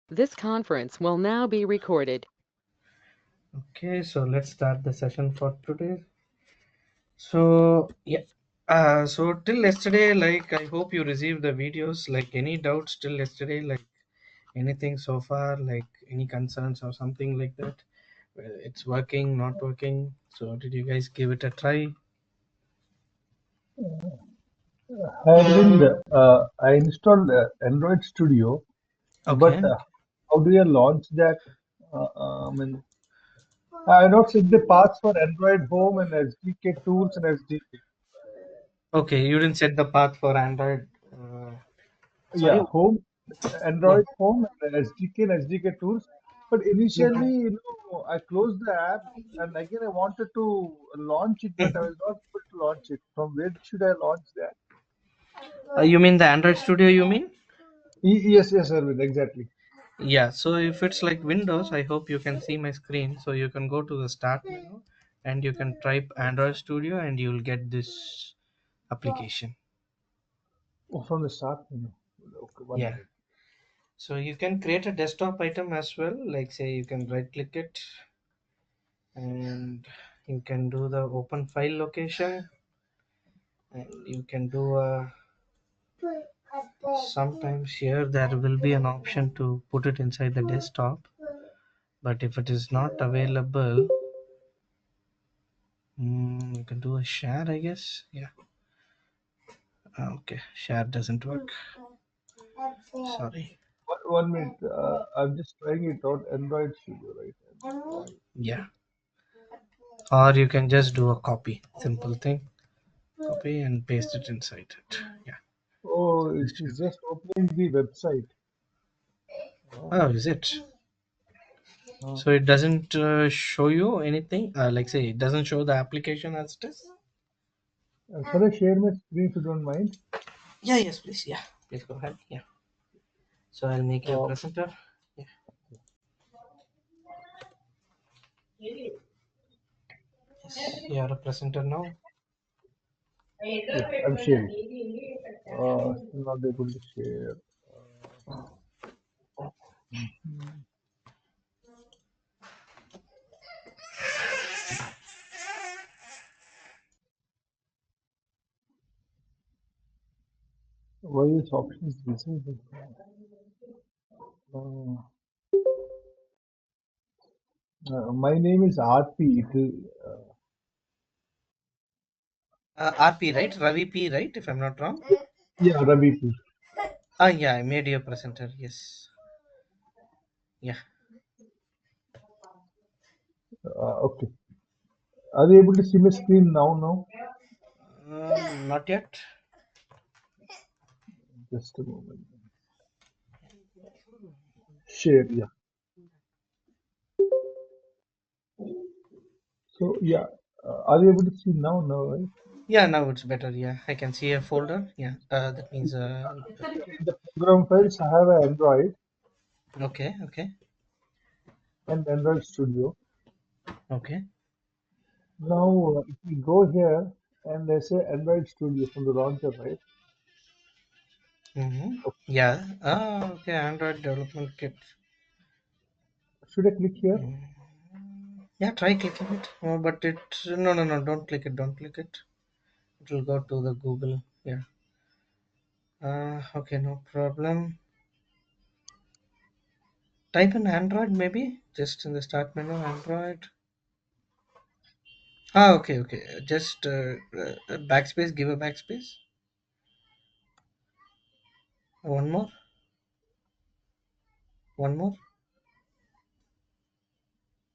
This conference will now be recorded. Okay, so let's start the session for today. So yeah, so till yesterday, like I hope you received the videos. Like any doubts till yesterday, like anything so far, like any concerns or something like that. It's working, not working. So did you guys give it a try? Arvind, I installed Android Studio, but Okay. how do you launch that? I mean, I not set the paths for Android Home and SDK tools and SDK. Okay, you didn't set the path for Android. Sorry. Yeah, Home, Oh, Android Home and SDK and SDK tools. But initially, I closed the app and again I wanted to launch it, but I was not able to launch it. From where should I launch that? you mean the Android Studio? You mean? Yes, yes, Arvind, exactly. Yeah, so if it's like Windows, I hope you can see my screen. So you can go to the start menu and you can type Android Studio and you'll get this application. Oh, from the start menu. Okay, one Yeah. minute. So you can create a desktop item as well. Like say you can right click it and you can do the open file location and you can do a sometimes here there will be an option to put it inside the desktop, but if it is not available, you can do a share, I guess. Yeah. Okay, share doesn't work. Sorry. One minute. I'm just trying it out. Android Studio, right? Android. Yeah. Or you can just do a copy. Simple thing. Copy and paste it inside it. Yeah. Oh, it This should is be. just opening the website. Oh, Oh, is it? uh, So it doesn't show you anything. Like say, it doesn't show the application as it is. can I share my screen if you don't mind? Yeah. Yes, please. Yeah. Please go ahead. Yeah. So I'll make you a Uh, presenter. Yeah. Yes. You are a presenter now. yes, I'm sharing. Still not able to share. Hmm. Why is options disabled? Uh, my name is RP. It will, RP, right? Ravi P, right? If I'm not wrong. yeah, Ravi P. Ah, yeah. I made you a presenter. Yes. Yeah. Okay. Are you able to see my screen now? No. Not yet. Just a moment. Share. Yeah. So yeah. Are you able to see now? No, right? Yeah, now it's better. Yeah, I can see a folder. Yeah, that means In the program files, I have an Android okay, okay, and Android Studio. okay. Now, if we go here and they say Android Studio from the launcher, right? Mm-hmm. Okay. Yeah. Okay. Android development kit. Should I click here? Yeah, try clicking it. But it no, no, no. Don't click it. Don't click it. It will go to the Google. Yeah. Okay, no problem. Type in Android maybe just in the start menu. Android. Okay, okay. Just backspace. Give a backspace. One more. One more.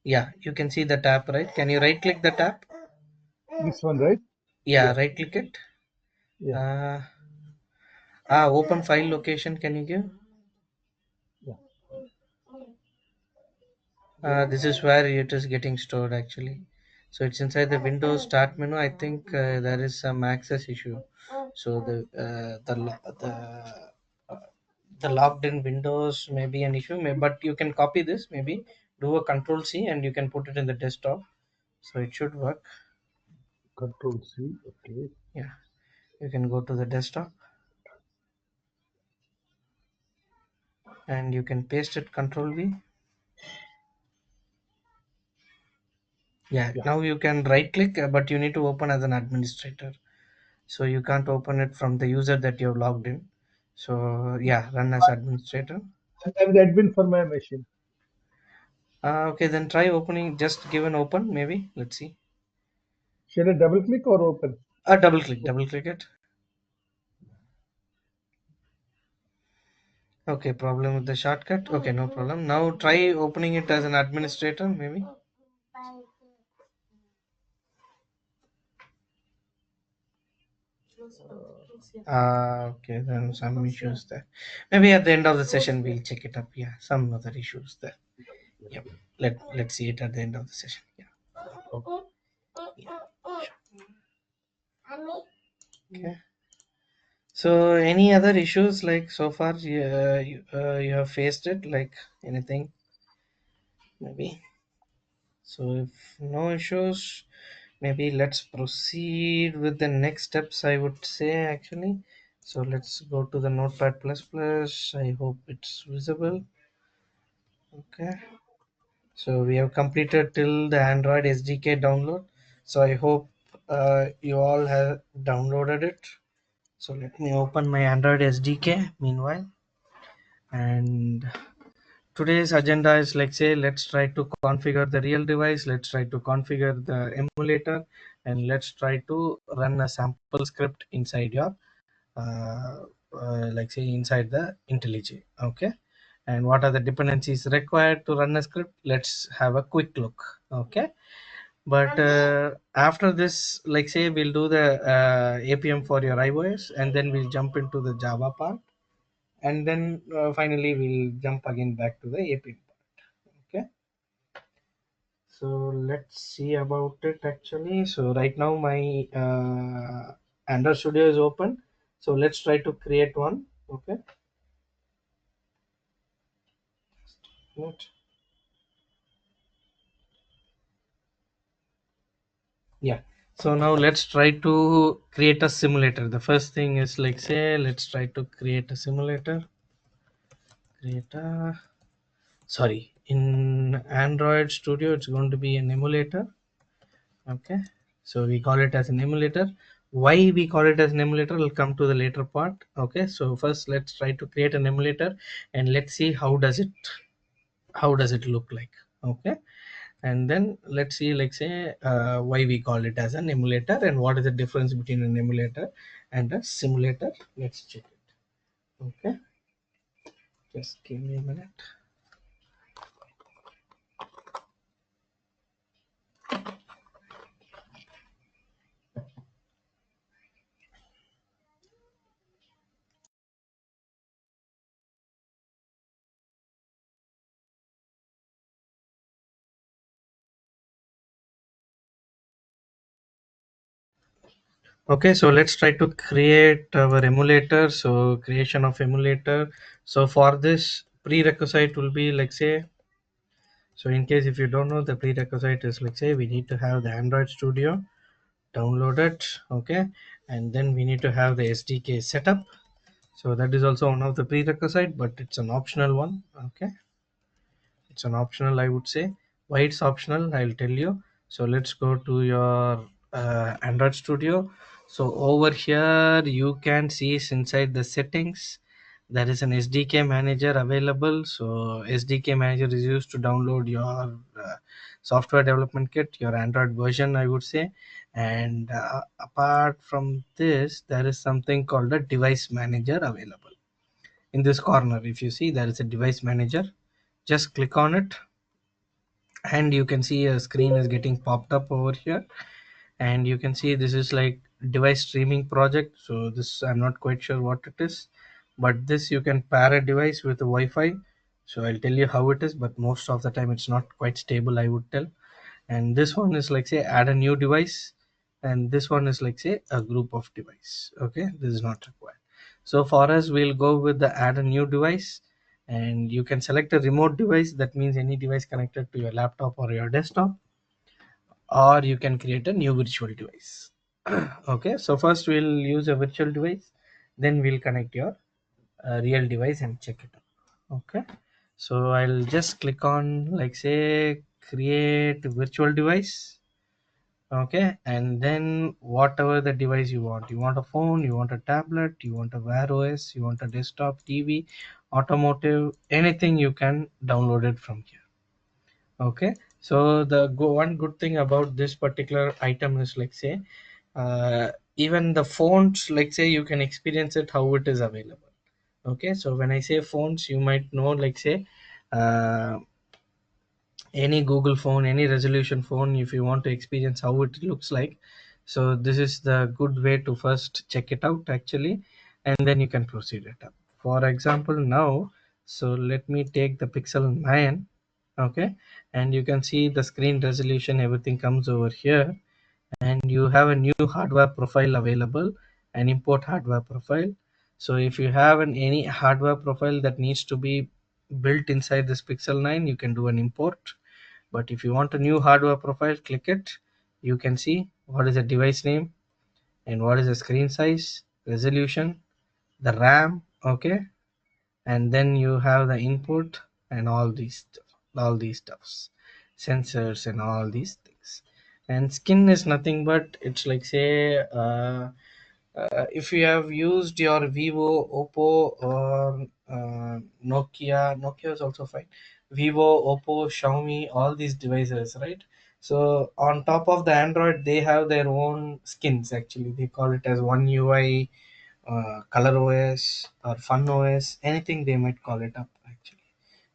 Yeah, you can see the tab, right? Can you right click the tab? This one, right? Yeah, Yeah, right click it. yeah, Uh, open file location. Can you give? yeah. This is where it is getting stored actually. So it's inside the Windows Start menu. I think there is some access issue. So the logged in Windows may be an issue. But you can copy this. Maybe do a Control C and you can put it in the desktop. So it should work. Control C. Okay. Yeah, you can go to the desktop. and you can paste it, Control V. Yeah, Yeah. now you can right click, but you need to open as an administrator. So you can't open it from the user that you've logged in. So yeah, run as administrator. I'm the admin for my machine. Okay, then try opening, just give an open maybe. Let's see. Should I double click or open? Double click it. Okay, problem with the shortcut. Okay, no problem. Now try opening it as an administrator maybe. Okay, then some issues there. Maybe at the end of the session we'll check it up. Yeah, some other issues there. Yep. Let's see it at the end of the session. Yeah. Okay. Yeah. Okay. So any other issues like so far you have faced it, like anything maybe? So if no issues, maybe let's proceed with the next steps, I would say actually. So let's go to the Notepad++. I hope it's visible. Okay. So we have completed till the Android SDK download. So I hope you all have downloaded it. So let me open my Android SDK meanwhile. And today's agenda is like say let's try to configure the real device, let's try to configure the emulator, and let's try to run a sample script inside your uh, like say inside the IntelliJ. Okay, and what are the dependencies required to run a script? Let's have a quick look. Okay, but after this, like say we'll do the Appium for your iOS, and then we'll jump into the Java part, and then finally we'll jump again back to the Appium part. Okay, so let's see about it actually. So right now my Android Studio is open, so let's try to create one. Okay, Right. Yeah, so now let's try to create a simulator. The first thing is like say let's try to create a simulator. Create a, sorry, in Android Studio it's going to be an emulator. Okay, so we call it as an emulator. Why we call it as an emulator will come to the later part. Okay, so first let's try to create an emulator, and let's see how does it look like. Okay, and then let's see like say why we call it as an emulator, and what is the difference between an emulator and a simulator. Let's check it. Okay, just give me a minute. Okay, so let's try to create our emulator. So creation of emulator. So for this prerequisite will be like say, so in case if you don't know, the prerequisite is like say we need to have the Android Studio downloaded. Okay, and then we need to have the SDK setup. So that is also one of the prerequisite, but it's an optional one. Okay, it's an optional, I would say. Why it's optional, I'll tell you. So let's go to your Android Studio. So over here you can see inside the settings there is an SDK manager available. So SDK manager is used to download your software development kit, your Android version, I would say. And apart from this, there is something called a device manager available. In this corner if you see, there is a device manager. Just click on it, and you can see a screen is getting popped up over here, and you can see this is like device streaming project. So this I'm not quite sure what it is, but this you can pair a device with a Wi-Fi. So I'll tell you how it is, but most of the time it's not quite stable, I would tell. And this one is like say add a new device, and this one is like say a group of device. Okay, this is not required. So for us we'll go with the add a new device, and you can select a remote device. That means any device connected to your laptop or your desktop, or you can create a new virtual device. Okay, so first we'll use a virtual device, then we'll connect your real device and check it out. Okay, so I'll just click on, like, say, create virtual device. Okay, and then whatever the device you want a phone, you want a tablet, you want a wear OS, you want a desktop, TV, automotive, anything, you can download it from here. Okay, so one good thing about this particular item is, like, say, even the phones, like, say, you can experience it how it is available. Okay, so when I say phones, you might know, like, say, uh, any Google phone, any resolution phone, if you want to experience how it looks like. So this is the good way to first check it out actually, and then you can proceed it up. For example, now, so let me take the Pixel 9. Okay, and you can see the screen resolution, everything comes over here, and you have a new hardware profile available, an import hardware profile. So if you have any hardware profile that needs to be built inside this Pixel 9, you can do an import. But if you want a new hardware profile, click it. You can see what is the device name and what is the screen size, resolution, the RAM. Okay, and then you have the input and all these stuffs, sensors and all these things. And skin is nothing but, it's like, say, if you have used your Vivo, Oppo, or Nokia is also fine. Vivo, Oppo, Xiaomi, all these devices, right? So on top of the Android, they have their own skins. Actually, they call it as One UI, Color OS, or Fun OS. Anything they might call it up actually.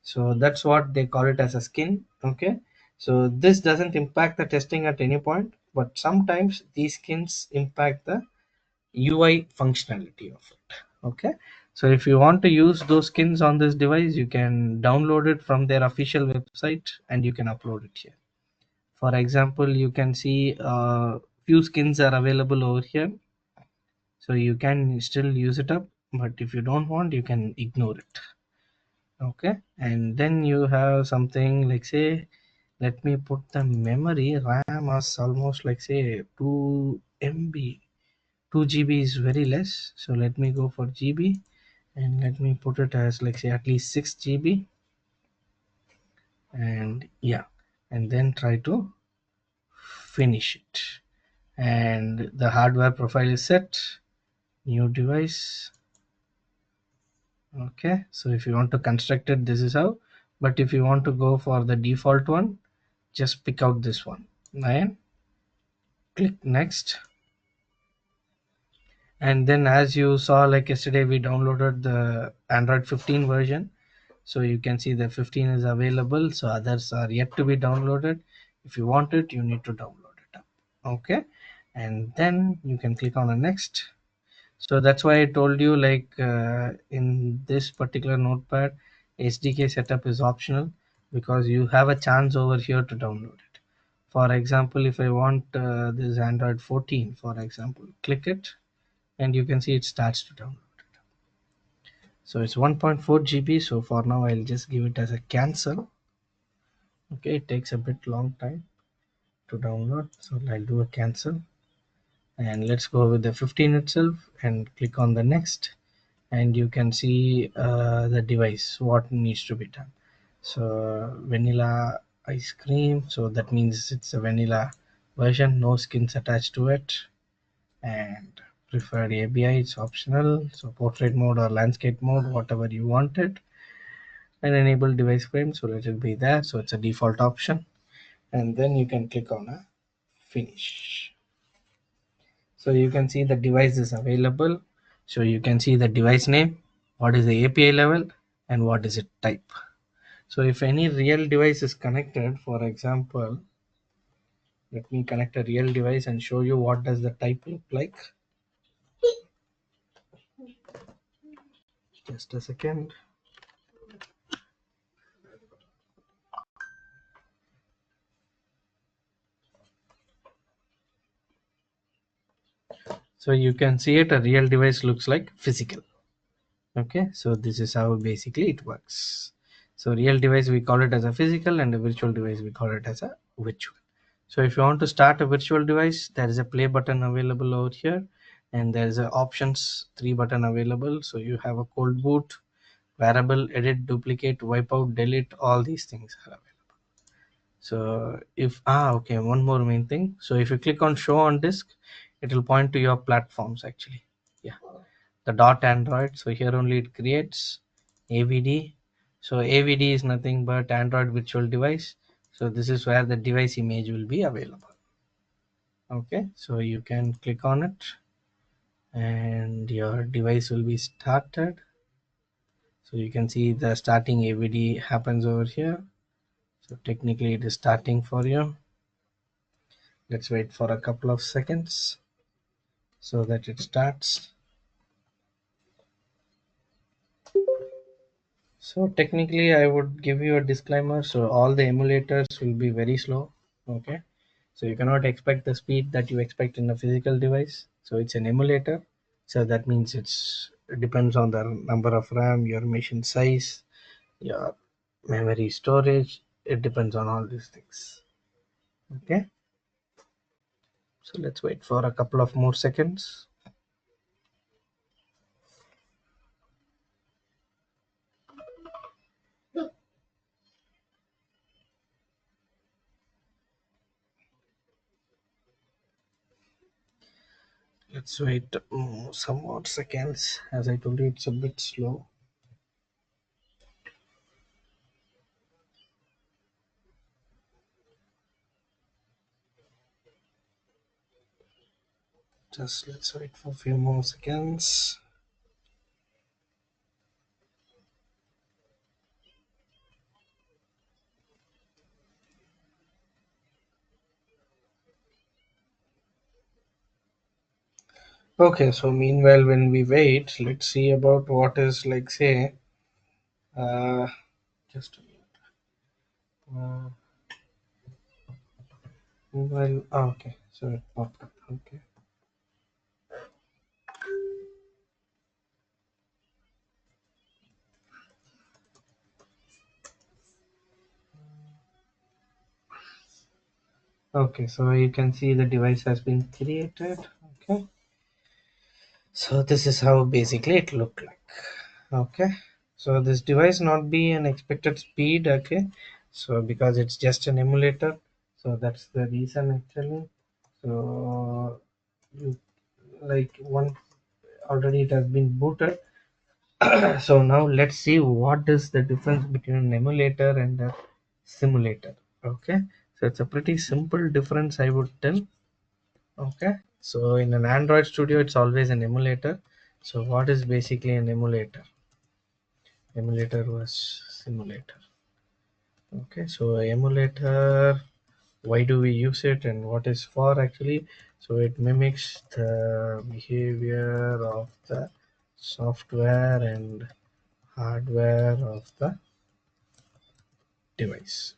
So that's what they call it, as a skin. Okay. So this doesn't impact the testing at any point, but sometimes these skins impact the UI functionality of it. Okay, so if you want to use those skins on this device, you can download it from their official website and you can upload it here. For example, you can see few skins are available over here, so you can still use it up, but if you don't want, you can ignore it. Okay, and then you have something like, say, let me put the memory. RAM is almost like, say, 2 MB. 2 GB is very less, so let me go for GB, and let me put it as, like, say, at least 6 GB. And yeah, and then try to finish it. And the hardware profile is set, new device. Okay, so if you want to construct it, this is how. But if you want to go for the default one, just pick out this one and click next. And then, as you saw, like yesterday, we downloaded the Android 15 version. So you can see the 15 is available, so others are yet to be downloaded. If you want it, you need to download it up. Okay, and then you can click on the next. So that's why I told you, like, in this particular notepad, SDK setup is optional, because you have a chance over here to download it. For example, if I want this Android 14, for example, click it and you can see it starts to download. So it's 1.4 GB. So for now, I'll just give it as a cancel. Okay, it takes a bit long time to download, so I'll do a cancel. And let's go with the 15 itself and click on the next. And you can see the device, what needs to be done. So vanilla ice cream, so that means it's a vanilla version, no skins attached to it. And preferred ABI, it's optional. So portrait mode or landscape mode, whatever you wanted. And enable device frame, so let it be there, so it's a default option. And then you can click on a finish. So you can see the device is available. So you can see the device name, what is the API level, and what is it type. So if any real device is connected, for example, let me connect a real device and show you what does the type look like. Just a second. So you can see it, a real device looks like physical. Okay, so this is how basically it works. So real device, we call it as a physical, and a virtual device, we call it as a virtual. So if you want to start a virtual device, there is a play button available over here, and there is a options 3 button available. So you have a cold boot, variable, edit, duplicate, wipe out, delete, all these things are available. So if okay, one more main thing. So if you click on show on disk, it will point to your platforms actually. Yeah, the dot android. So here only it creates avd. So avd is nothing but android virtual device. So this is where the device image will be available. Okay, so you can click on it and your device will be started. So you can see the starting avd happens over here. So technically it is starting for you. Let's wait for a couple of seconds so that it starts. So technically I would give you a disclaimer. So all the emulators will be very slow. Okay, so you cannot expect the speed that you expect in a physical device. So it's an emulator, so that means it depends on the number of RAM, your machine size, your memory storage. It depends on all these things. Okay, so let's wait for a couple of more seconds. Let's wait some more seconds. As I told you, it's a bit slow. Just let's wait for a few more seconds. Okay, so meanwhile, when we wait, let's see about what is like, say, uh, just a minute. Well, okay, so it popped up. Okay. Okay, so you can see the device has been created. Okay, so this is how basically it looked like. Okay, so this device not be an expected speed. Okay, so because it's just an emulator, so that's the reason actually. So you like one already it has been booted. So now let's see what is the difference between an emulator and a simulator. Okay, so it's a pretty simple difference I would tell. Okay, so in an Android studio it's always an emulator. So what is basically an emulator? Emulator was simulator. Okay, so emulator, why do we use it and what is for actually? So it mimics the behavior of the software and hardware of the device.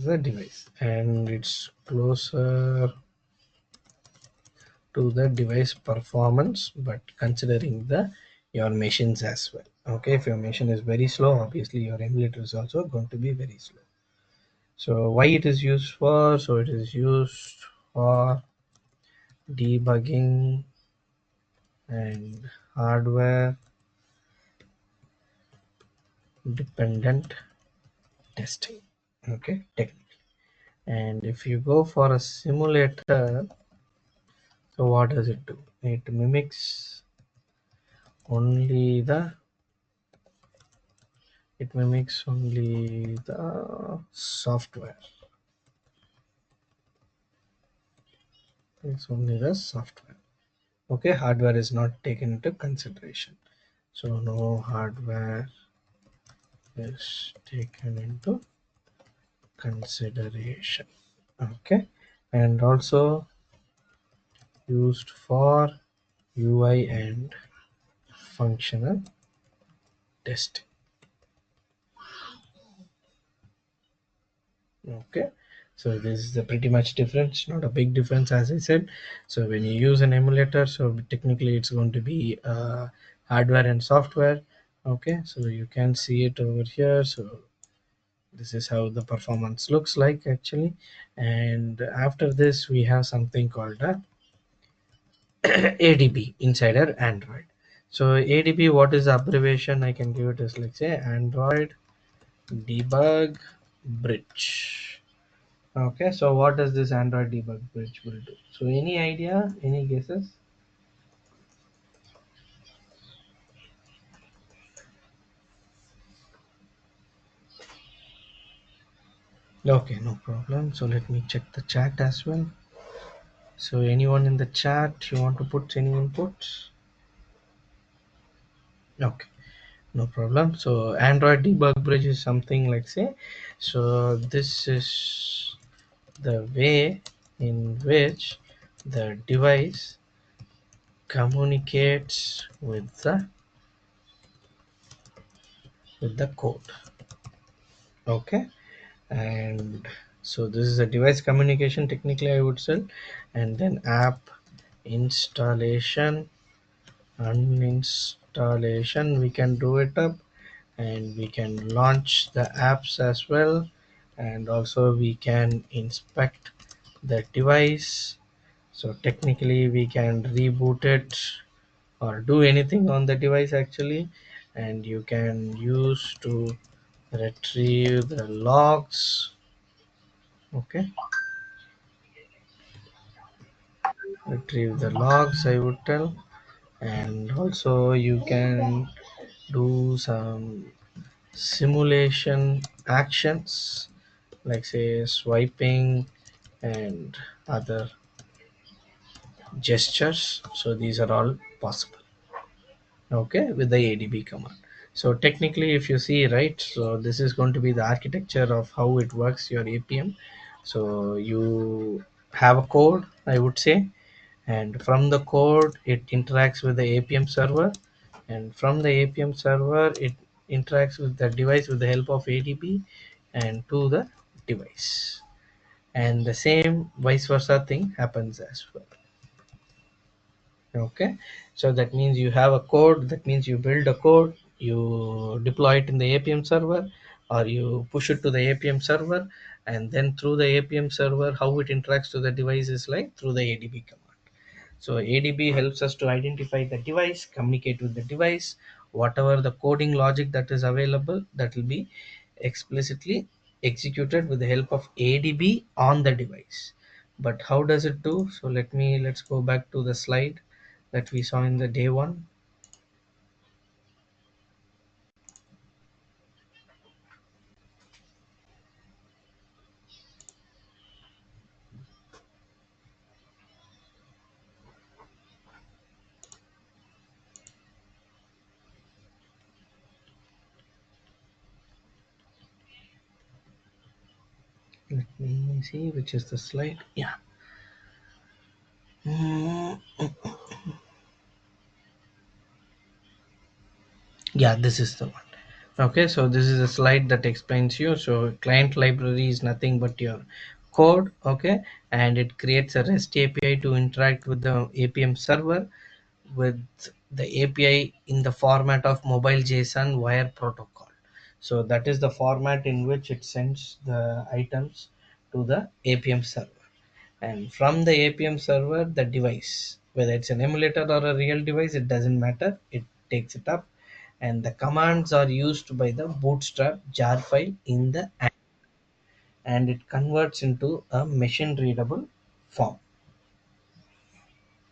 The device, and it's closer to the device performance, but considering the your machines as well. Okay, if your machine is very slow, obviously your emulator is also going to be very slow. So why it is used for? So it is used for debugging and hardware dependent testing. Okay, technically. And if you go for a simulator, so what does it do? It mimics only the software. It's only the software. Okay, hardware is not taken into consideration. So no hardware is taken into consideration. Okay, and also used for UI and functional testing. Okay, so this is the pretty much difference, not a big difference as I said. So when you use an emulator, so technically it's going to be hardware and software. Okay, so you can see it over here. So This is how the performance looks like actually. And after this we have something called a ADB inside our Android. So ADB, what is the abbreviation? I can give it as, let's say, Android Debug Bridge. Okay, so what does this Android Debug Bridge will do? So any idea, any guesses? Okay, no problem. So let me check the chat as well. So anyone in the chat, you want to put any inputs? Okay, no problem. So Android Debug Bridge is something like, say, so this is the way in which the device communicates with the code. Okay, and so this is a device communication technically, I would say. And then app installation, uninstallation, we can do it up, and we can launch the apps as well, and also we can inspect the device. So technically we can reboot it or do anything on the device actually. And you can use to retrieve the logs. Okay, retrieve the logs, I would tell. And also you can do some simulation actions, like say swiping and other gestures. So these are all possible, okay, with the ADB command. So technically if you see, right, so this is going to be the architecture of how it works, your Appium. So you have a code, I would say, and from the code it interacts with the Appium server, and from the Appium server it interacts with the device with the help of ADB and to the device. And the same vice versa thing happens as well. Okay, so that means you have a code, that means you build a code, you deploy it in the Appium server, or you push it to the Appium server, and then through the Appium server how it interacts to the device is like through the ADB command. So ADB helps us to identify the device, communicate with the device, whatever the coding logic that is available, that will be explicitly executed with the help of ADB on the device. But how does it do? So let's go back to the slide that we saw in the day one. Let me see which is the slide. Yeah. Mm, yeah, this is the one. Okay, so this is a slide that explains you. So client library is nothing but your code, okay, and it creates a REST API to interact with the Appium server with the API in the format of mobile JSON wire protocol. So that is the format in which it sends the items to the Appium server. And from the Appium server, the device, whether it's an emulator or a real device, it doesn't matter, it takes it up, and the commands are used by the bootstrap jar file in the app, and it converts into a machine readable form.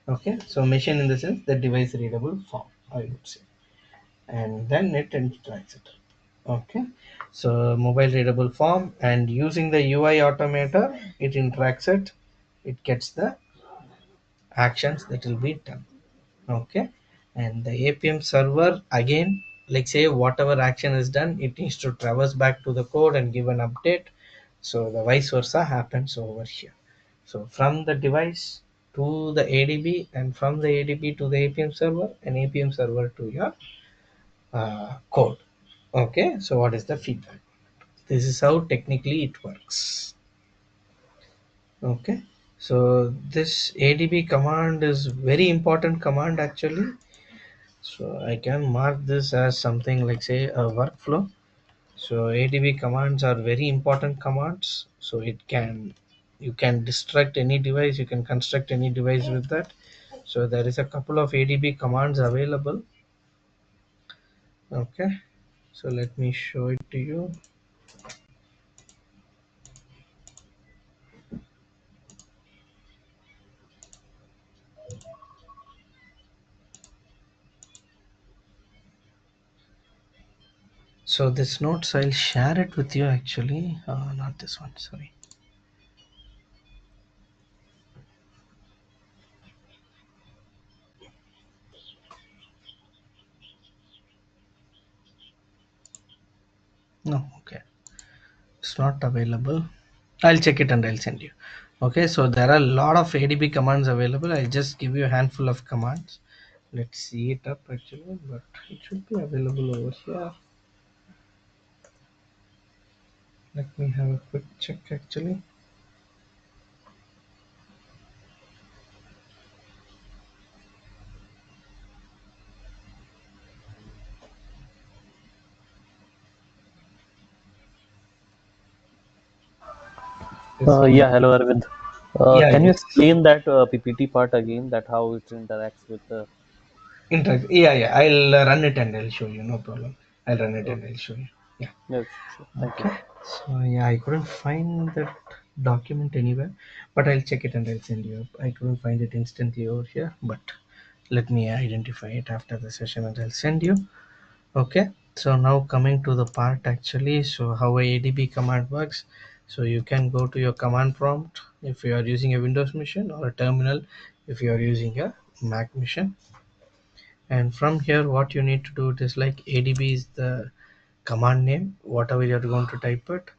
Okay, so machine in the sense the device readable form, I would say, and then it interacts it. Okay, so mobile readable form, and using the UI automator it interacts it, it gets the actions that will be done. Okay, and the Appium server again, like say whatever action is done, it needs to traverse back to the code and give an update. So the vice versa happens over here. So from the device to the ADB, and from the ADB to the Appium server, and Appium server to your code. Okay, so what is the feedback? This is how technically it works. Okay, so this ADB command is very important command actually. So I can mark this as something like say a workflow. So ADB commands are very important commands. So you can destruct any device, you can construct any device with that. So there is a couple of ADB commands available. Okay, so let me show it to you. So this notes I'll share it with you actually. Not this one, sorry. No, okay, it's not available. I'll check it and I'll send you. Okay, so there are a lot of ADB commands available. I'll just give you a handful of commands. Let's see it up actually, but it should be available over here. Let me have a quick check actually. It's not Yeah, hello Arvind. Yeah, Can you yes. explain that PPT part again, that how it interacts with the... Interact. Yeah, yeah. I'll run it and I'll show you. No problem. I'll run it and Okay. I'll show you. Yeah. Yes, sure. Thank you. Okay. So yeah, I couldn't find that document anywhere, but I'll check it and I'll send you. I couldn't find it instantly over here, but let me identify it after the session and I'll send you. Okay, so now coming to the part actually, so how a ADB command works. So you can go to your command prompt if you are using a Windows machine, or a terminal if you are using a Mac machine. And from here what you need to do, it is like ADB is the command name, whatever you're going to type it.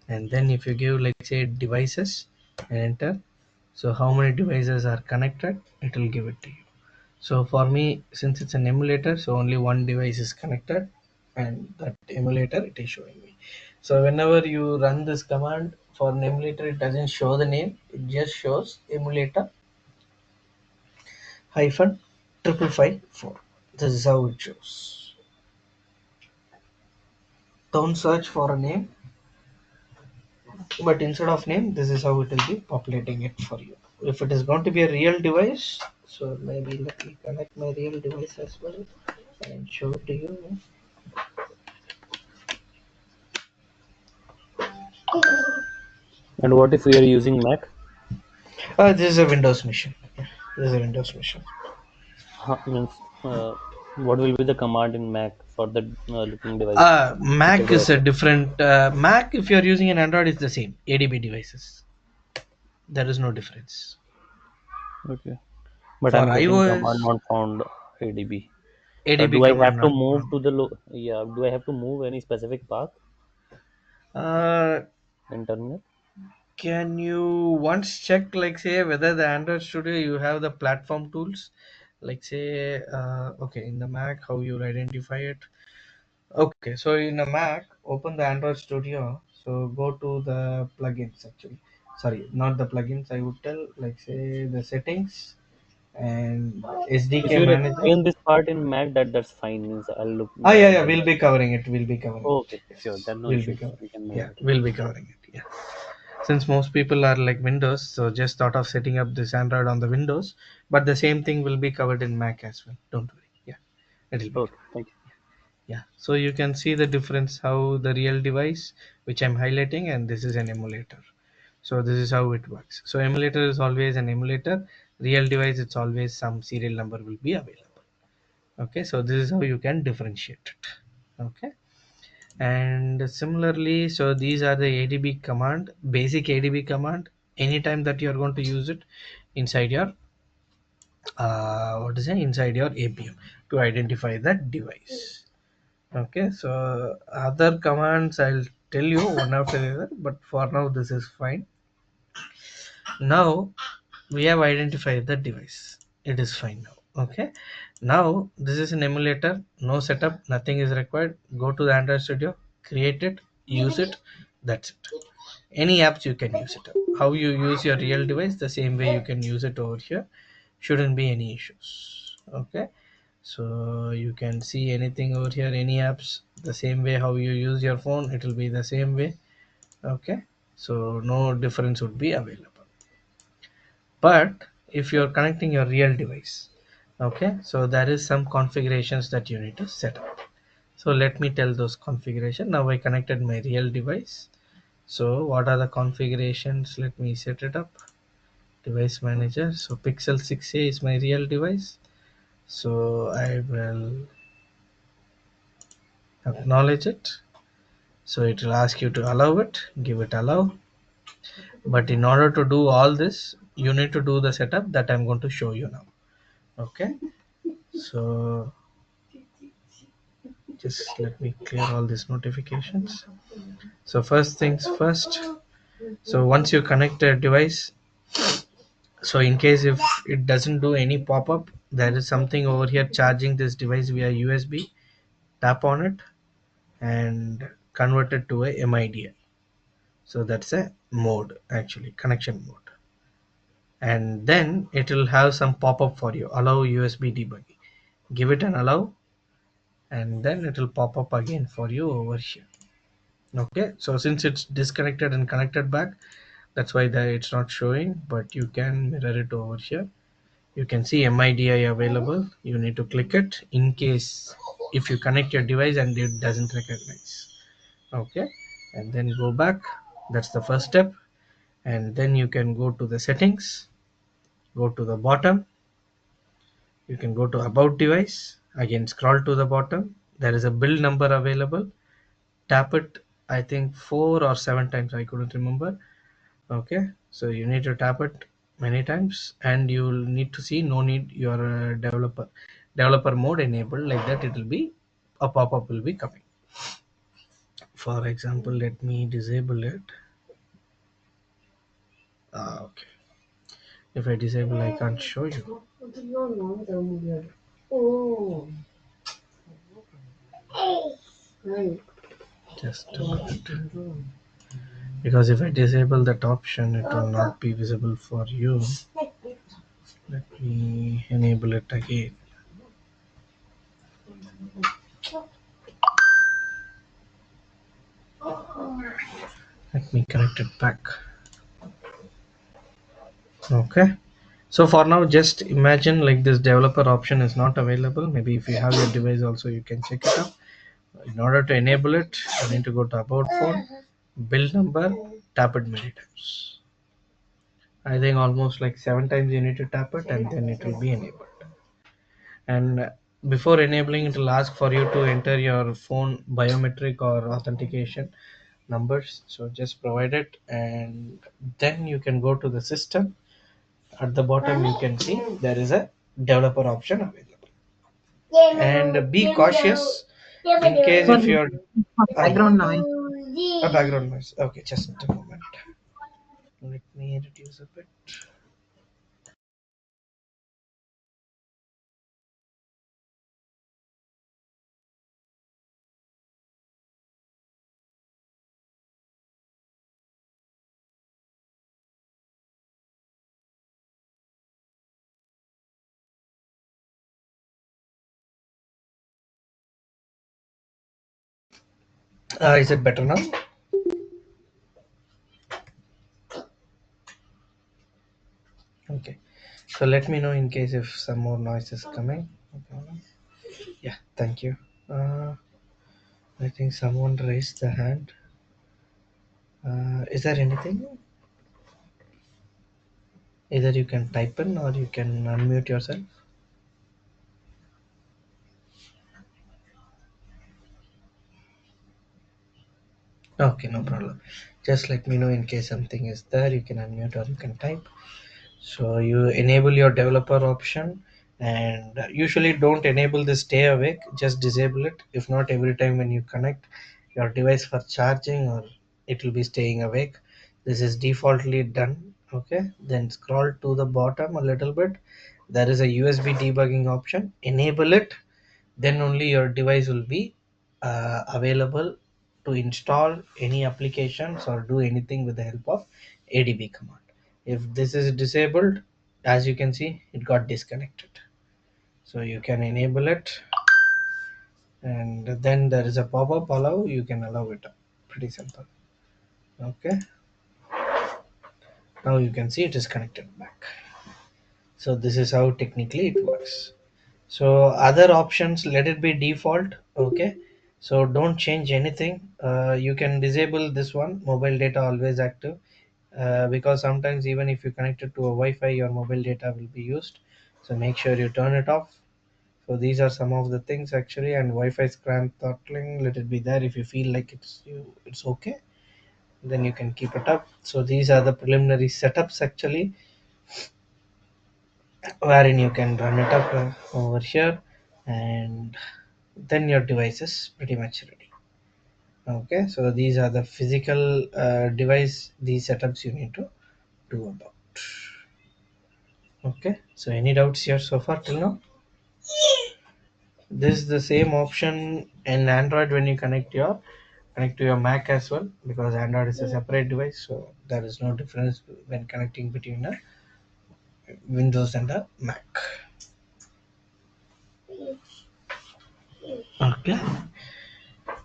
And then if you give, like say, devices and enter, so how many devices are connected, it will give it to you. So for me, since it's an emulator, so only one device is connected, and that emulator it is showing me. So whenever you run this command for an emulator, it doesn't show the name, it just shows emulator hyphen 5554. This is how it shows. Don't search for a name, but instead of name, this is how it will be populating it for you. If it is going to be a real device, so maybe let me connect my real device as well and show it to you. And what if we are using Mac? This is a Windows machine. Yeah, this is a Windows machine. Means, what will be the command in Mac for the looking devices? Mac Because is a different. Mac, if you are using an Android, is the same. ADB devices. There is no difference. okay, but For I'm getting command iOS, not found ADB. ADB Do I command have to not move found. to the yeah? Do I have to move any specific path Uh, in terminal? can you once check, like say, whether the Android Studio you have the platform tools, like say, okay, in the Mac, how you'll identify it. Okay, so in a Mac, open the Android Studio. So go to the plugins actually. Sorry, not the plugins. I would tell, like say, the settings and If SDK you manager. explain this part in Mac, that's fine. Means I'll look. Ah, yeah, yeah, Then we'll be covering it. We'll be covering it. okay, sure. Yes, Then no we'll be issues. covering We can it. move Yeah, ahead. we'll be covering it. Yeah. Since most people are like Windows, so just thought of setting up this Android on the Windows, but the same thing will be covered in Mac as well. Don't worry. Yeah, it'll be Okay, covered. thank you. Yeah, so you can see the difference, how the real device which I'm highlighting, and this is an emulator. So this is how it works. So emulator is always an emulator, real device it's always some serial number will be available. Okay, so this is how you can differentiate it. Okay, and similarly, so these are the ADB command, basic ADB command. Anytime that you are going to use it inside your what is it, inside your Appium, to identify that device. Okay, so other commands I'll tell you one after the other, but for now this is fine. Now we have identified the device, it is fine now. Okay, now this is an emulator, no setup, nothing is required. Go to the Android Studio, create it, use it, that's it. Any apps you can use it. How you use your real device, the same way you can use it over here. Shouldn't be any issues. Okay, So you can see anything over here, any apps, the same way how you use your phone, it will be the same way. Okay, so no difference would be available. But if you're connecting your real device, okay, so there is some configurations that you need to set up. So let me tell those configuration. Now I connected my real device. So what are the configurations? Let me set it up. Device manager. So Pixel 6a is my real device. So I will acknowledge it. So it will ask you to allow it, give it allow. But in order to do all this, you need to do the setup that I'm going to show you now. Okay, so just let me clear all these notifications. So first things first, so once you connect a device, so in case if it doesn't do any pop-up, there is something over here charging this device via USB. Tap on it and convert it to a MIDI. So that's a mode, actually connection mode. And then it will have some pop-up for you, allow USB debugging. Give it an allow, and then it will pop up again for you over here. Okay, so since it's disconnected and connected back, that's why it's not showing, but you can mirror it over here. You can see MIDI available. You need to click it in case if you connect your device and it doesn't recognize. Okay, and then go back. That's the first step. And then you can go to the settings, go to the bottom. You can go to about device, again scroll to the bottom. There is a build number available. Tap it, I think 4 or 7 times, I couldn't remember. Okay, so you need to tap it many times, and you will need to see no need your developer mode enabled. Like that, it will be a pop-up will be coming. For example, let me disable it. Okay, if I disable, I can't show you. Just a minute. Because if I disable that option, it will not be visible for you. Let me enable it again. Let me connect it back. Okay, so for now just imagine like this developer option is not available. Maybe if you have your device also, you can check it out. In order to enable it, you need to go to about phone, build number, tap it many times. I think almost like 7 times you need to tap it, and then it will be enabled. And before enabling, it will ask for you to enter your phone biometric or authentication numbers. So just provide it, and then you can go to the system. At the bottom you can see there is a developer option available. And be cautious in case if Sorry, you're background noise. a background noise. Okay, just a moment. Let me reduce a bit. Is it better now? Okay, so let me know in case if some more noise is coming. No problem. Yeah, thank you. I think someone raised the hand. Is there anything? Either you can type in or you can unmute yourself. Okay, no problem. Just let me know in case something is there. You can unmute or you can type. So you enable your developer option, and usually don't enable the stay awake. Just disable it. If not, every time when you connect your device for charging, or it will be staying awake. This is defaultly done. Okay. Then scroll to the bottom a little bit. There is a USB debugging option. Enable it, then only your device will be available to install any applications or do anything with the help of ADB command. If this is disabled, as you can see, it got disconnected. So you can enable it, and then there is a pop-up allow. You can allow it. Pretty simple. Okay. Now you can see it is connected back. So this is how technically it works. So other options, let it be default. Okay, so don't change anything. You can disable this one, mobile data always active, because sometimes even if you connect it to a Wi-Fi, your mobile data will be used. So make sure you turn it off. So these are some of the things actually. And Wi-Fi scram throttling, let it be there. If you feel like it's okay, then you can keep it up. So these are the preliminary setups actually, wherein you can run it up over here, and then your device is pretty much ready. Okay, so these are the physical device, these setups you need to do about. Okay, so any doubts here so far till now? This is the same option in Android when you connect to your Mac as well, because Android is a separate device, so there is no difference when connecting between a Windows and a Mac. Okay,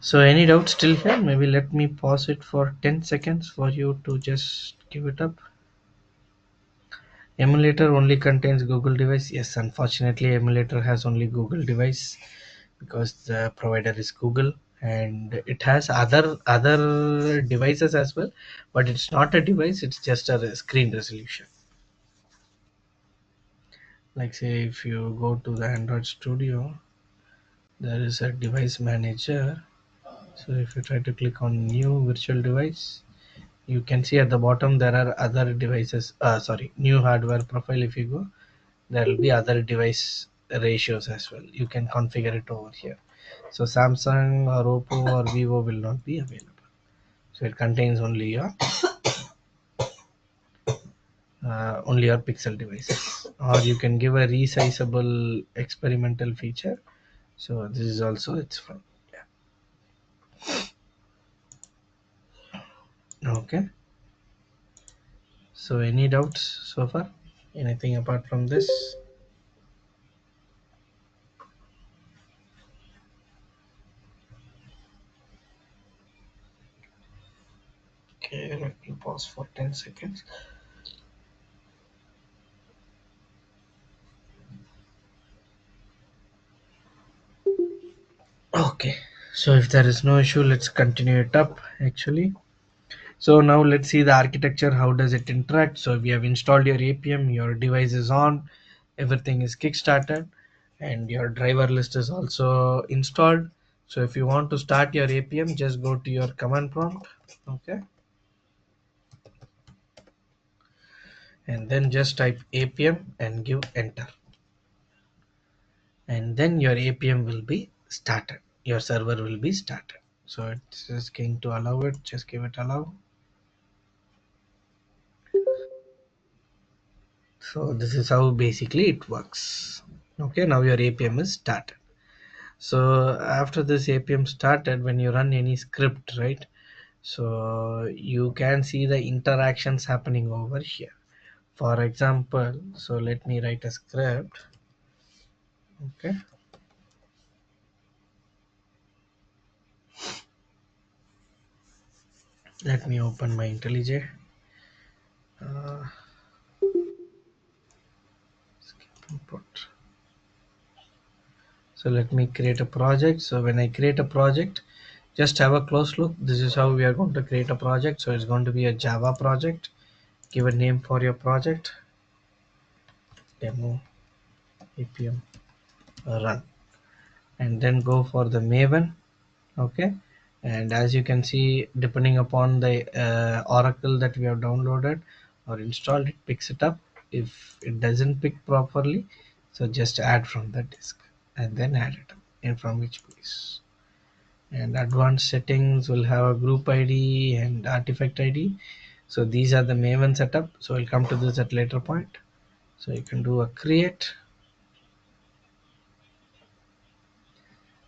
so any doubts still here? Maybe let me pause it for 10 seconds for you to just give it up. Emulator only contains Google device. Yes, unfortunately, emulator has only Google device because the provider is Google, and it has other devices as well, but it's not a device. It's just a screen resolution. Like say, if you go to the Android Studio, there is a device manager. So if you try to click on new virtual device, you can see at the bottom there are other devices. Sorry, new hardware profile. If you go, there will be other device ratios as well. You can configure it over here. So Samsung or Oppo or Vivo will not be available. So it contains only your Pixel devices. Or you can give a resizable experimental feature. So this is also it's fine. Yeah. Okay. So any doubts so far? Anything apart from this? Okay, let me pause for 10 seconds. Okay, so if there is no issue, let's continue it up actually. So now let's see the architecture. How does it interact? So we have installed your Appium, your device is on, everything is kickstarted, and your driver list is also installed. So if you want to start your Appium, just go to your command prompt, okay, and then just type Appium and give enter, and then your Appium will be started. Your server will be started. So it's just going to allow it. Just give it allow. So this is how basically it works. Okay, now your Appium is started. So after this Appium started, when you run any script, right? So you can see the interactions happening over here. For example, so let me write a script. Okay. Let me open my IntelliJ. Uh, skip input. So let me create a project. So when I create a project, just have a close look. This is how we are going to create a project. So it's going to be a Java project. Give a name for your project. Demo Appium run. And then go for the Maven. Okay, and as you can see, depending upon the Oracle that we have downloaded or installed, it picks it up. If it doesn't pick properly, so just add from the disk and then add it up and from which place. And advanced settings will have a group ID and artifact ID. So these are the Maven setup. So we'll come to this at later point. So you can do a create,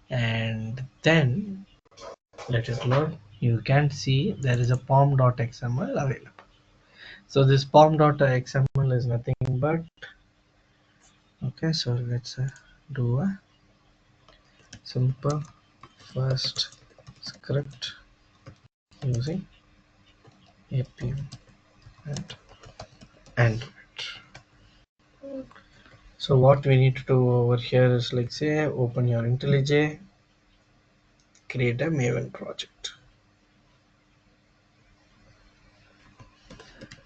and then let it load. You can see there is a pom.xml available. So this pom.xml is nothing but, okay, so let's do a simple first script using Appium and Android. So what we need to do over here is like say open your IntelliJ, create a Maven project.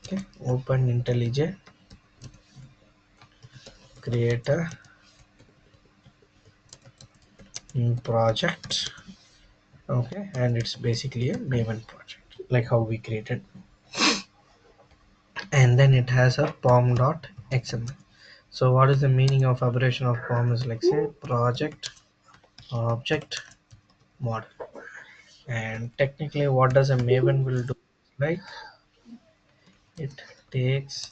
Okay, open IntelliJ, create a new project. Okay, and it's basically a Maven project, like how we created, and then it has a pom.xml. So what is the meaning of abbreviation of pom is like say project object model. And technically what does a Maven will do, like it takes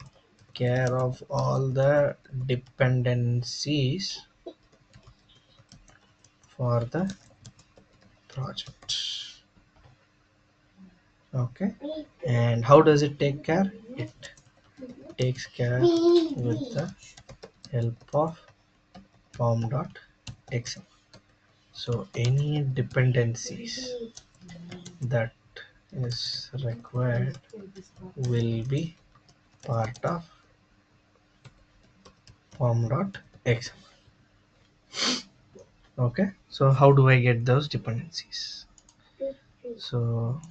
care of all the dependencies for the project. Okay, and how does it take care? It takes care with the help of pom.xml. So any dependencies that is required will be part of pom.xml. Okay, so how do I get those dependencies? So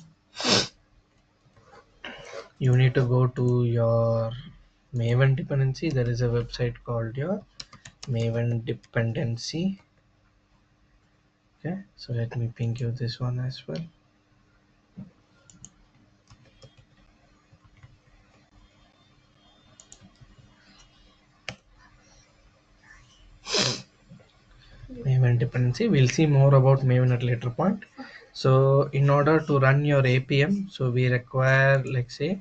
you need to go to your Maven dependency. There is a website called your Maven dependency. Okay, so let me ping you this one as well. Maven dependency, we'll see more about Maven at later point. So in order to run your Appium, so we require like say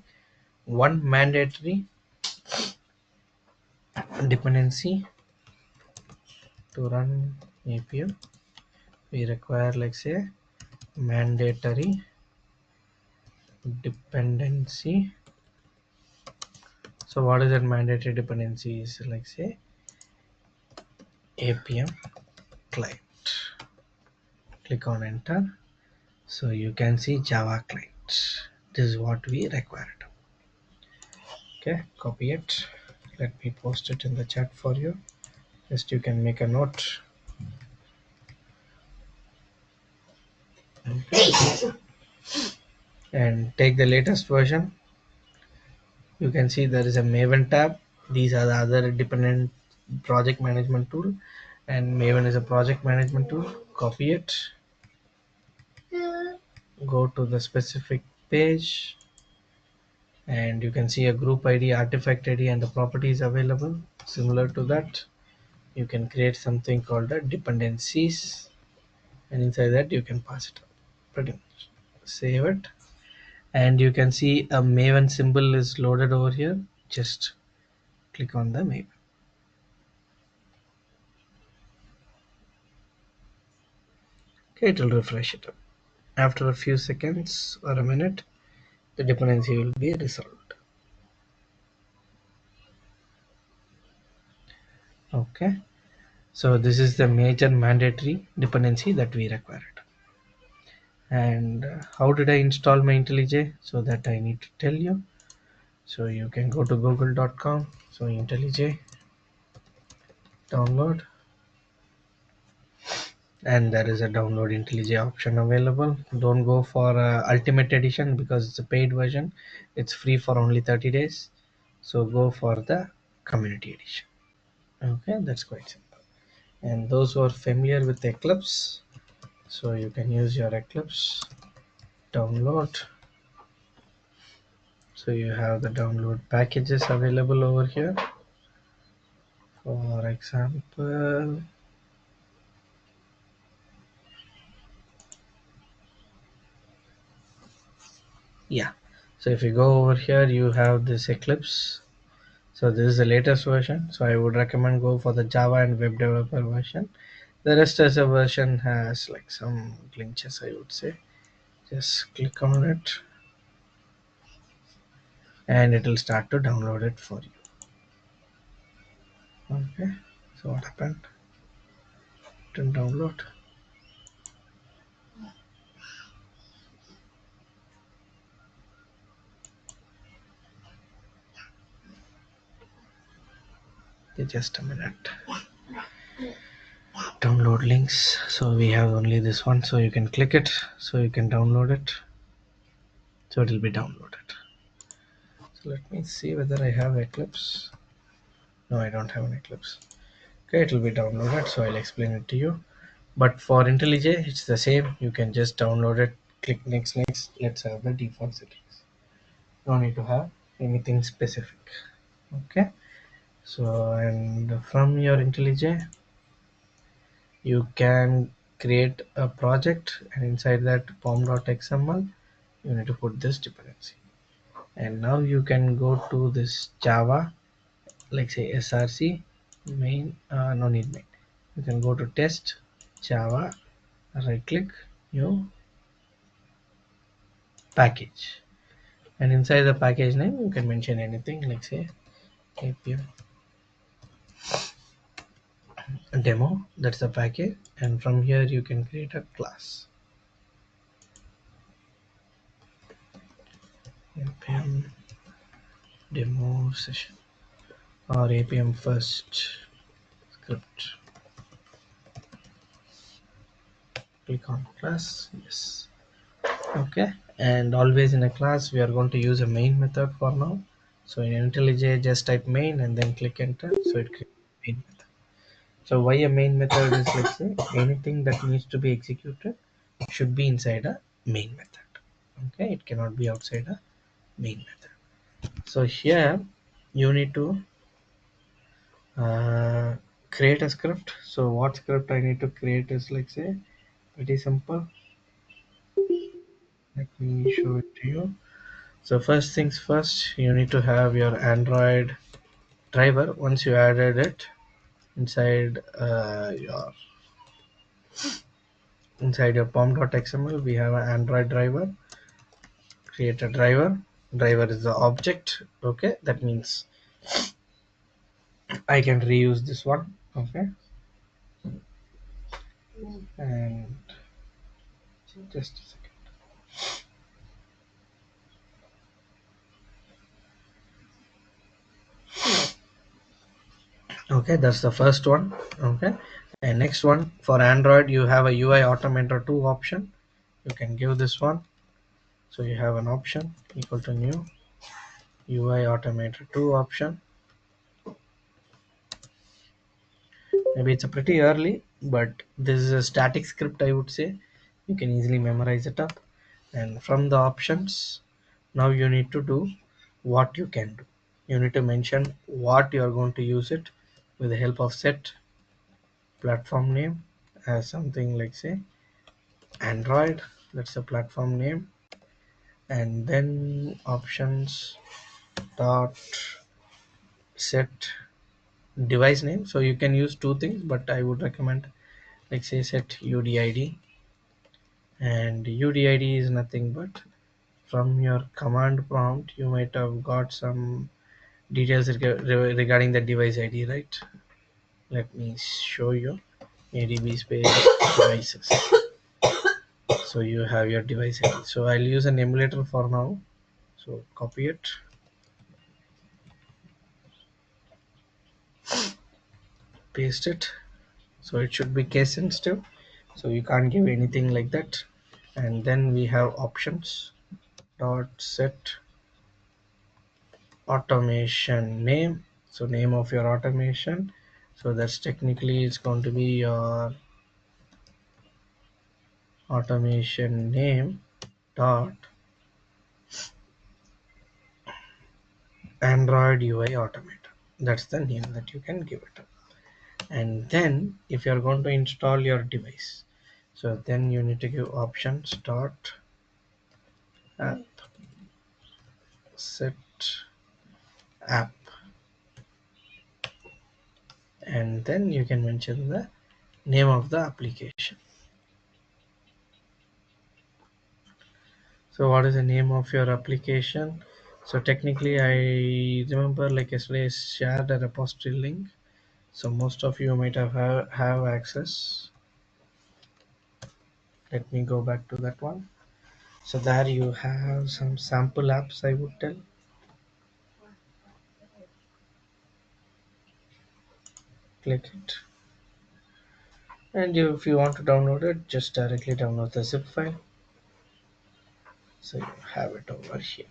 one mandatory dependency to run Appium. We require like say mandatory dependency. So what is that mandatory dependency is like say Appium client. Click on enter. So you can see Java client. This is what we required. Okay, copy it. Let me post it in the chat for you. Just you can make a note. Okay. And take the latest version. You can see there is a Maven tab. These are the other dependent project management tool, and Maven is a project management tool. Copy it, go to the specific page, and you can see a group ID, artifact ID, and the properties available. Similar to that, you can create something called the dependencies, and inside that you can pass it up. Pretty much. Save it, and you can see a Maven symbol is loaded over here. Just click on the Maven. Okay, it will refresh it up. After a few seconds or a minute, the dependency will be resolved. Okay, so this is the major mandatory dependency that we required. And how did I install my IntelliJ? So that I need to tell you. So you can go to google.com. So IntelliJ download, and there is a download IntelliJ option available. Don't go for ultimate edition because it's a paid version. It's free for only 30 days. So go for the community edition. Okay, that's quite simple. And those who are familiar with Eclipse, so you can use your Eclipse download. So you have the download packages available over here. For example, yeah, so if you go over here, you have this Eclipse. So this is the latest version, so I would recommend go for the Java and web developer version. The rest as a version has like some glitches, I would say. Just click on it and it will start to download it for you. Okay, so what happened? and download. Okay, just a minute. Download links. So we have only this one, so you can click it, so you can download it. So it will be downloaded. So let me see whether I have Eclipse. No, I don't have an Eclipse. Okay, it will be downloaded, so I'll explain it to you. But for IntelliJ, it's the same. You can just download it, click next. Let's have the default settings. No need to have anything specific. Okay. So, and from your IntelliJ, you can create a project, and inside that pom.xml, you need to put this dependency. And now you can go to this Java, like say src main, no need main. You can go to test Java, right click, new package, and inside the package name you can mention anything, like say Appium demo. That's the package, and from here you can create a class, Appium demo session or Appium first script. Click on class, yes. Okay, and always in a class we are going to use a main method for now. So in IntelliJ, just type main and then click enter, so it creates main method. So why a main method is, let's say anything that needs to be executed should be inside a main method. Okay, it cannot be outside a main method. So here you need to uh, create a script. So what script I need to create is, like say, pretty simple. Let me show it to you. So first things first, you need to have your Android driver. Once you added it inside your pom.xml, we have an Android driver. Create a driver. Driver is the object. Okay, that means I can reuse this one. Okay, and just a second. Okay, that's the first one. Okay, and next one, for Android you have a UI Automator 2 option. You can give this one. So you have an option equal to new UI Automator 2 option. Maybe it's a pretty early, but this is a static script, I would say. You can easily memorize it up. And from the options, now you need to do what you can do. You need to mention what you are going to use it with the help of set platform name as something like say Android. That's a platform name. And then options dot set device name. So you can use two things, but I would recommend, like say set UDID. And UDID is nothing but from your command prompt you might have got some details regarding the device ID, right? Let me show you. ADB space devices. So you have your device ID. So I'll use an emulator for now. So copy it, paste it. So it should be case sensitive. So you can't give anything like that. And then we have options dot set automation name. So name of your automation. So that's technically it's going to be your automation name dot Android UI Automator. That's the name that you can give it. And then if you're going to install your device, so then you need to give options dot app set app, and then you can mention the name of the application. So what is the name of your application? So technically I remember like yesterday I shared a repository link, so most of you might have access. Let me go back to that one. So there you have some sample apps, I would tell. Click it. And if you want to download it, just directly download the zip file. So you have it over here.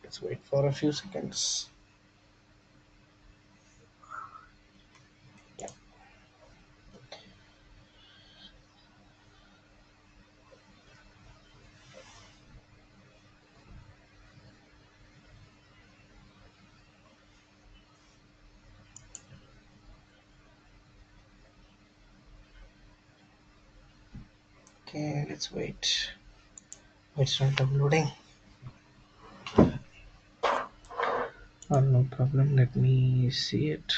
Let's wait for a few seconds. Okay, let's wait. It's not downloading. Oh, no problem. Let me see it.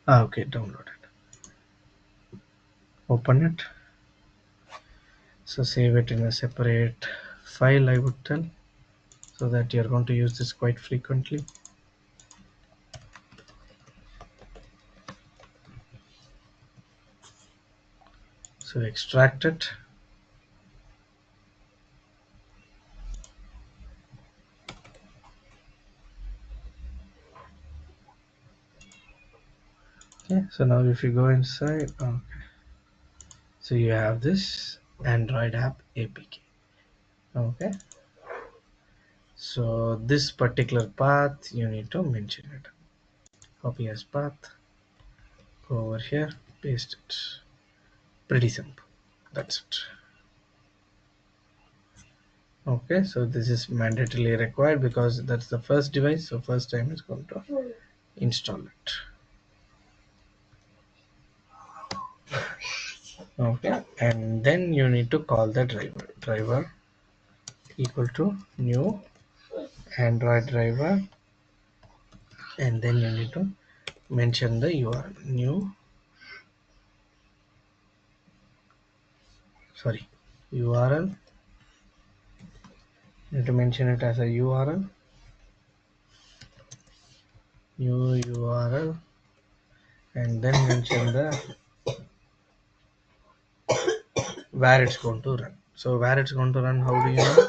Okay, download it. Open it. So save it in a separate file, I would tell, so that you're going to use this quite frequently. So extract it. Okay, so now if you go inside, okay, so you have this Android app APK. Okay, so this particular path you need to mention it. Copy as path, go over here, paste it. Pretty simple. That's it. Okay, so this is mandatorily required because that's the first device, so first time it's going to install it. Okay, and then you need to call the driver equal to new Android driver, and then you need to mention the URL new URL. You need to mention it as a URL, new URL, and then mention the where it's going to run. So where it's going to run, how do you know?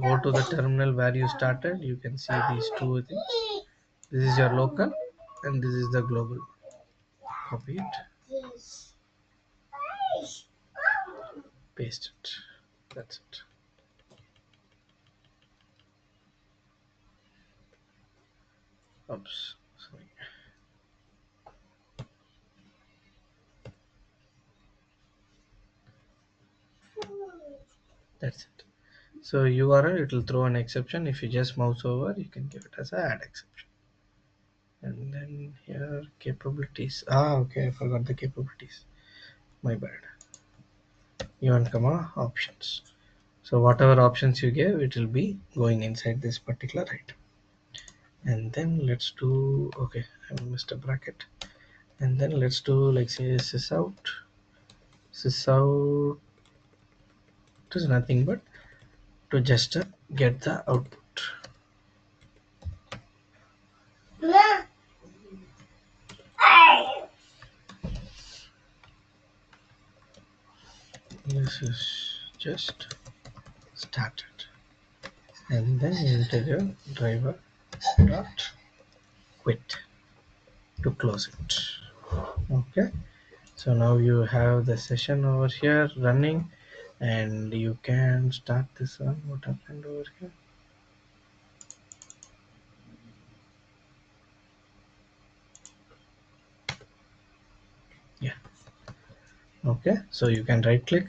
Go to the terminal where you started. You can see these two things. This is your local and this is the global one. Copy it, paste it. That's it. Oops, sorry. That's it. So URL, it will throw an exception. If you just mouse over, you can give it as a add exception. And then here capabilities. Okay, I forgot the capabilities. My bad. Event comma options. So whatever options you gave, it will be going inside this particular item. And then let's do, okay, I missed a bracket. And then let's do, like, say sysout. Sysout is nothing but to just get the output. This is just started, and then integer driver dot quit to close it. Okay, so now you have the session over here running, and you can start this one. What happened over here? Yeah. Okay, so you can right click,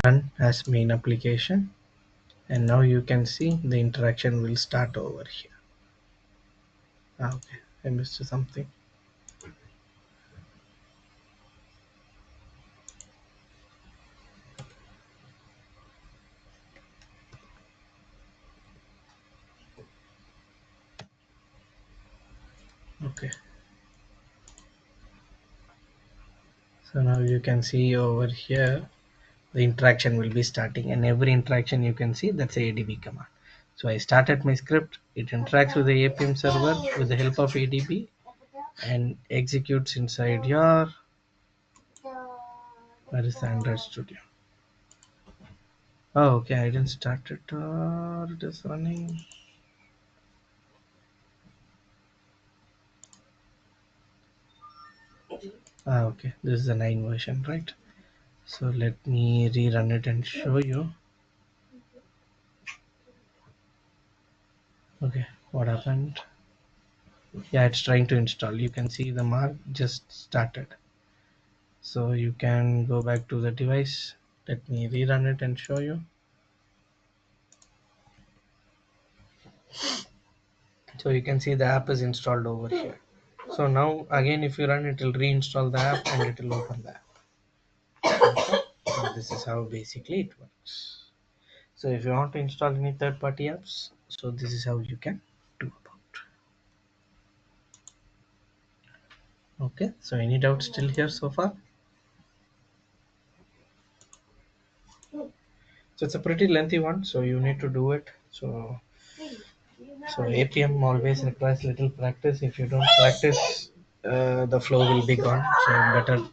run as main application, and now you can see the interaction will start over here. Okay, I missed something. Okay, so now you can see over here the interaction will be starting, and every interaction you can see that's a adb command. So I started my script, it interacts with the Appium server with the help of adb and executes inside your, where is the Android studio? Oh, okay. I didn't start it. It is running. Okay. This is the 9 version, right? So let me rerun it and show you. Okay. What happened? Yeah, it's trying to install. You can see the mark just started. So you can go back to the device. Let me rerun it and show you. So you can see the app is installed over here. So now again, if you run, it will reinstall the app and it will open the app. So this is how basically it works. So if you want to install any third-party apps, so this is how you can do about. Okay. So any doubts still here so far? So it's a pretty lengthy one. So you need to do it. So Appium always requires little practice. If you don't practice, the flow will be gone. So better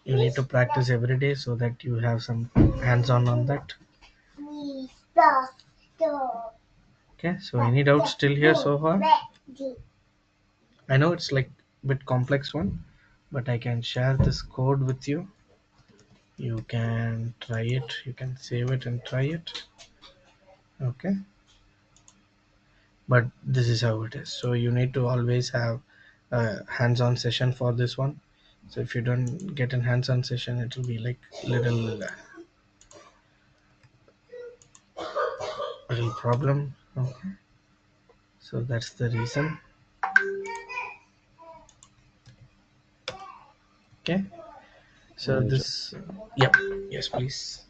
you need to practice every day so that you have some hands-on on that. Okay. So any doubts still here so far? I know it's like a bit complex one, but I can share this code with you. You can try it. You can save it and try it. Okay. But this is how it is. So you need to always have a hands-on session for this one. So if you don't get a hands-on session, it will be like little problem. Okay. So that's the reason. Okay. So Ju- this, yep, yes, please.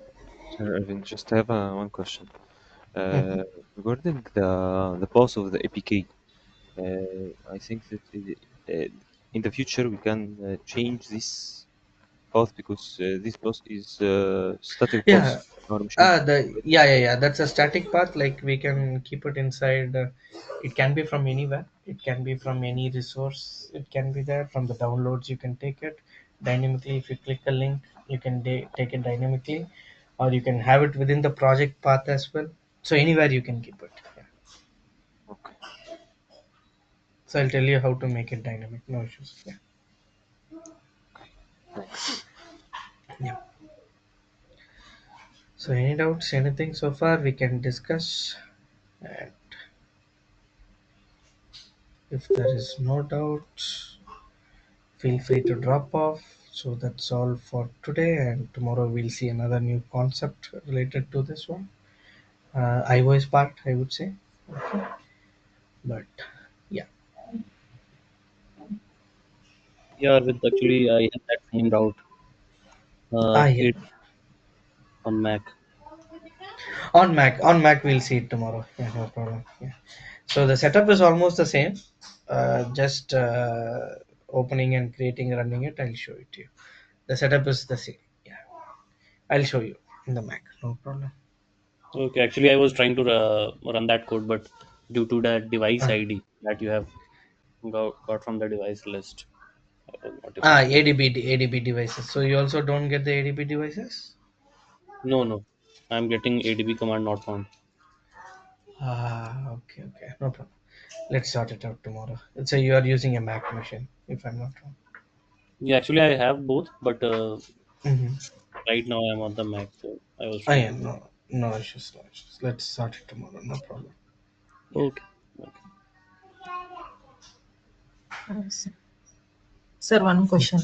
Sir Irvin, just have one question. Mhm. Uh, Regarding the boss of the APK, I think that in the future we can change this path because this path is static path Yeah. in our machine. The that's a static path. Like we can keep it inside. It can be from anywhere. It can be from any resource. It can be there from the downloads. You can take it dynamically. If you click a link, you can take it dynamically, or you can have it within the project path as well. So anywhere you can keep it. Yeah. Okay, So I'll tell you how to make it dynamic. No issues. Yeah. thanks. Yeah. So any doubts? Anything so far we can discuss. And if there is no doubt, feel free to drop off. So that's all for today, and tomorrow we'll see another new concept related to this one. iOS part, I would say. Okay. But yeah. Yeah, with actually I have that same route. Yeah. It on Mac. On Mac we'll see it tomorrow. Yeah, no problem. Yeah. So the setup is almost the same. Just opening and creating, running it. I'll show it to you. The setup is the same. Yeah. I'll show you in the Mac. No problem. Okay, actually I was trying to run that code, but due to that device Uh, ID that you have got from the device list, I was not able to do it. ADB devices. So you also don't get the ADB devices? No, no, I'm getting ADB command not found. Okay, no problem. Let's sort it out tomorrow. So you are using a Mac machine, if I'm not wrong. Yeah, actually I have both, but Mm-hmm. right now I'm on the Mac, so I was Oh trying yeah, to. no issues, no issues. Let's sort it tomorrow. No problem. Yeah, Okay, okay. Yes. Sir, one question.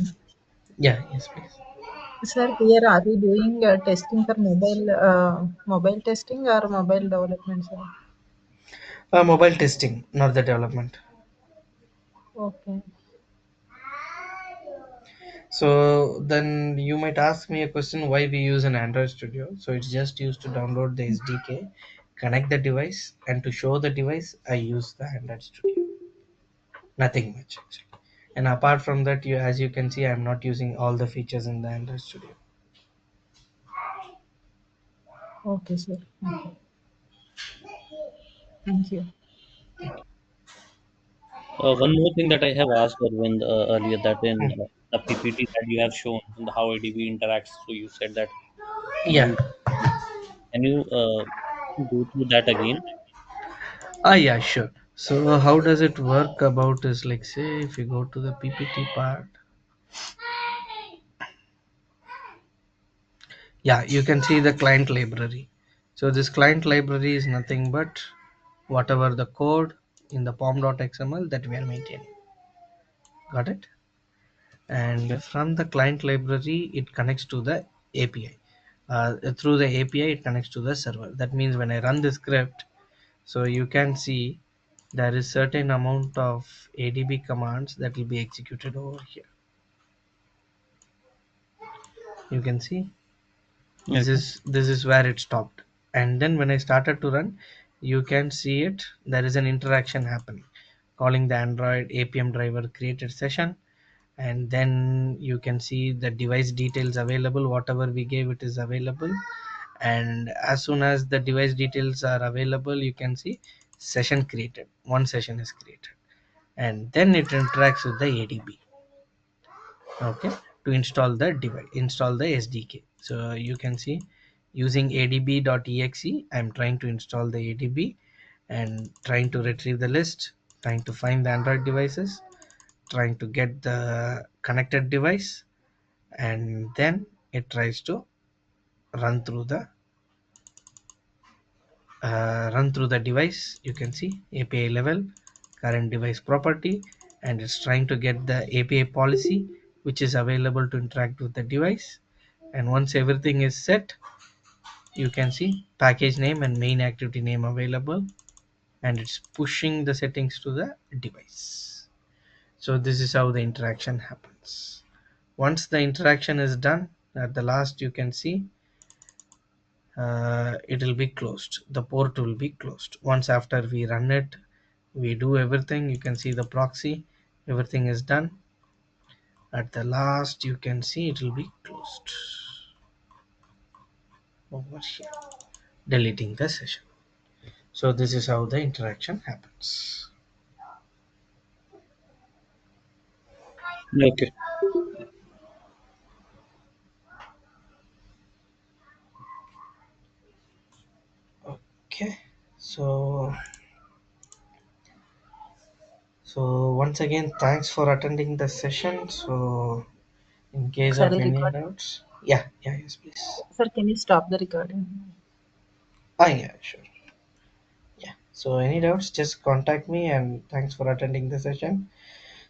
yeah, yes, please. Sir, here are we doing testing for mobile testing or mobile development, sir? Mobile testing, not the development. Okay. So then you might ask me a question: why we use an Android Studio? So it's just used to download the SDK, connect the device, and to show the device, I use the Android Studio. Nothing much actually. And apart from that, as you can see, I'm not using all the features in the Android Studio. Okay, sir. Okay. Thank you. One more thing that I have asked Arvind earlier, that in Hmm. the PPT that you have shown and how ADB interacts, so you said that Yeah. Can you go through that again? Yeah, sure. So how does it work about is like, say if you go to the PPT part, yeah, you can see the client library. So this client library is nothing but whatever the code in the pom.xml that we are maintaining. Got it? And Okay. from the client library it connects to the API. Through the API it connects to the server. That means when I run the script, so you can see there is certain amount of ADB commands that will be executed over here. You can see Okay. this is where it stopped, and then when I started to run, you can see it, there is an interaction happening, calling the Android Appium driver created session, and then you can see the device details available, whatever we gave it is available, and as soon as the device details are available, you can see session created, one session is created, and then it interacts with the ADB. Okay, to install the device, install the SDK. So you can see using adb.exe I'm trying to install the ADB and trying to retrieve the list, trying to find the Android devices, trying to get the connected device, and then it tries to run through the device. You can see API level, current device property, and it's trying to get the API policy which is available to interact with the device. And once everything is set, you can see package name and main activity name available, and it's pushing the settings to the device. So this is how the interaction happens. Once the interaction is done, at the last you can see it will be closed, the port will be closed. Once after we run it, we do everything, you can see the proxy, everything is done, at the last you can see it will be closed over here, deleting the session. So this is how the interaction happens. Okay. Okay, so once again thanks for attending the session. So in case Sorry, of any record. doubts, yeah, yeah, yes, please. Sir, can you stop the recording? Yeah, sure. Yeah, so any doubts, just contact me, and thanks for attending the session.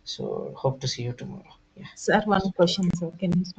So hope to see you tomorrow. Yeah, Sir, thanks. one question, sir. Can you stop?